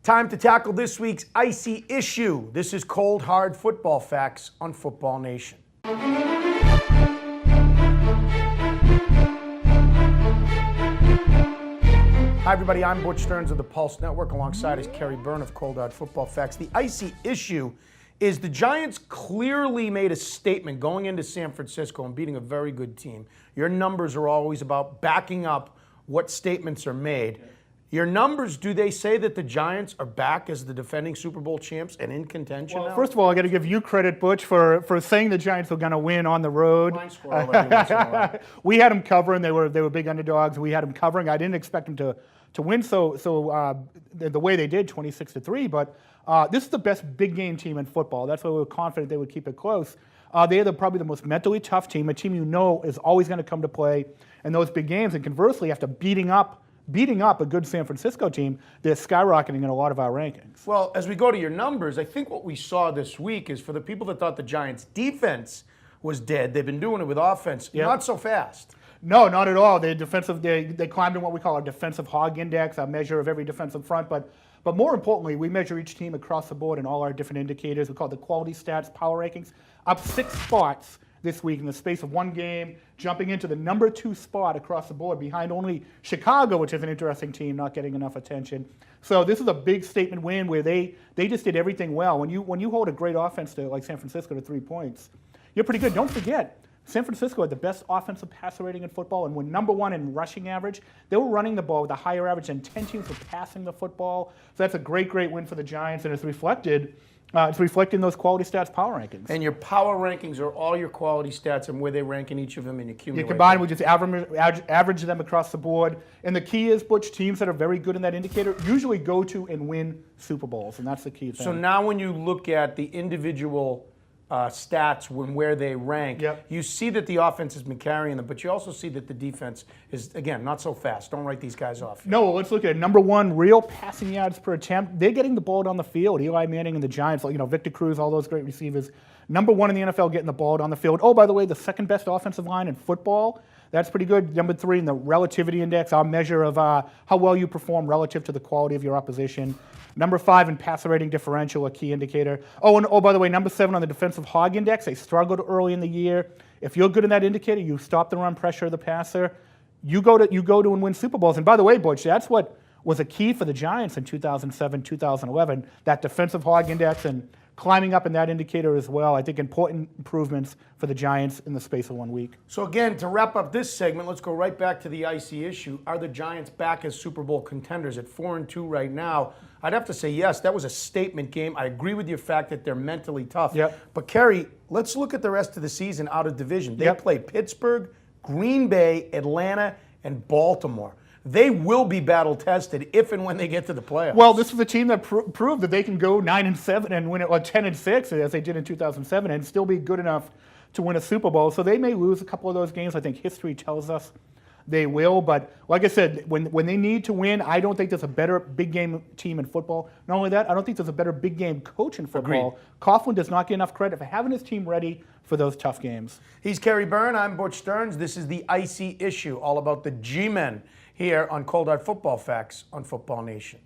Time to tackle this week's icy issue. This is cold, hard football facts on Football Nation. Hi everybody, I'm Butch Stearns of the Pulse Network. Alongside is Kerry Byrne of Cold Hard Football Facts. The icy issue is the Giants clearly made a statement going into San Francisco and beating a very good team. Your numbers are always about backing up what statements are made. Your numbers, do they say that the Giants are back as the defending Super Bowl champs and in contention now? First of all, I got to give you credit, Butch, for saying the Giants were going to win on the road. We had them covering. They were big underdogs. We had them covering. I didn't expect them to win the way they did, 26-3. But this is the best big game team in football. That's why we were confident they would keep it close. They are probably the most mentally tough team, a team you know is always going to come to play in those big games. And conversely, after beating up a good San Francisco team, they're skyrocketing in a lot of our rankings. Well, as we go to your numbers, I think what we saw this week is for the people that thought the Giants' defense was dead, they've been doing it with offense, not so fast. No, not at all. They climbed in what we call our defensive hog index, our measure of every defensive front. But more importantly, we measure each team across the board in all our different indicators. We call it the quality stats power rankings, up 6 spots this week in the space of one game, jumping into the number 2 spot across the board behind only Chicago, which is an interesting team, not getting enough attention. So this is a big statement win where they just did everything well. When you hold a great offense to like San Francisco to 3 points, you're pretty good. Don't forget, San Francisco had the best offensive passer rating in football and were number 1 in rushing average. They were running the ball with a higher average than 10 teams were passing the football. So that's a great win for the Giants, and it's reflected. It's reflecting those quality stats power rankings. And your power rankings are all your quality stats and where they rank in each of them and accumulate. You combine, we just average them across the board. And the key is, Butch, teams that are very good in that indicator usually go to and win Super Bowls, and that's the key thing. So now when you look at the individual stats where they rank, you see that the offense has been carrying them, but you also see that the defense is, again, not so fast. Don't write these guys off. No, let's look at it. Number 1, real passing yards per attempt. They're getting the ball down the field. Eli Manning and the Giants, Victor Cruz, all those great receivers. Number 1 in the NFL getting the ball down the field. Oh, by the way, the second best offensive line in football. That's pretty good. Number 3 in the relativity index, our measure of how well you perform relative to the quality of your opposition. Number 5 in passer rating differential, a key indicator. Oh, by the way, number 7 on the defensive hog index. They struggled early in the year. If you're good in that indicator, you stop the run pressure of the passer. You go to and win Super Bowls. And by the way, Butch, that's what was a key for the Giants in 2007, 2011. That defensive hog index and climbing up in that indicator as well. I think important improvements for the Giants in the space of 1 week. So again, to wrap up this segment, let's go right back to the icy issue. Are the Giants back as Super Bowl contenders at 4-2 right now? I'd have to say yes. That was a statement game. I agree with your fact that they're mentally tough. But Kerry, let's look at the rest of the season out of division. They play Pittsburgh, Green Bay, Atlanta, and Baltimore. They will be battle-tested if and when they get to the playoffs. Well, this was a team that proved that they can go 9-7 and win it, or 10-6, as they did in 2007, and still be good enough to win a Super Bowl. So they may lose a couple of those games. I think history tells us they will. But like I said, when they need to win, I don't think there's a better big game team in football. Not only that, I don't think there's a better big game coach in football. Agreed. Coughlin does not get enough credit for having his team ready for those tough games. He's Kerry Byrne. I'm Butch Stearns. This is the icy issue, all about the G-Men, here on Cold Hard Football Facts on Football Nation.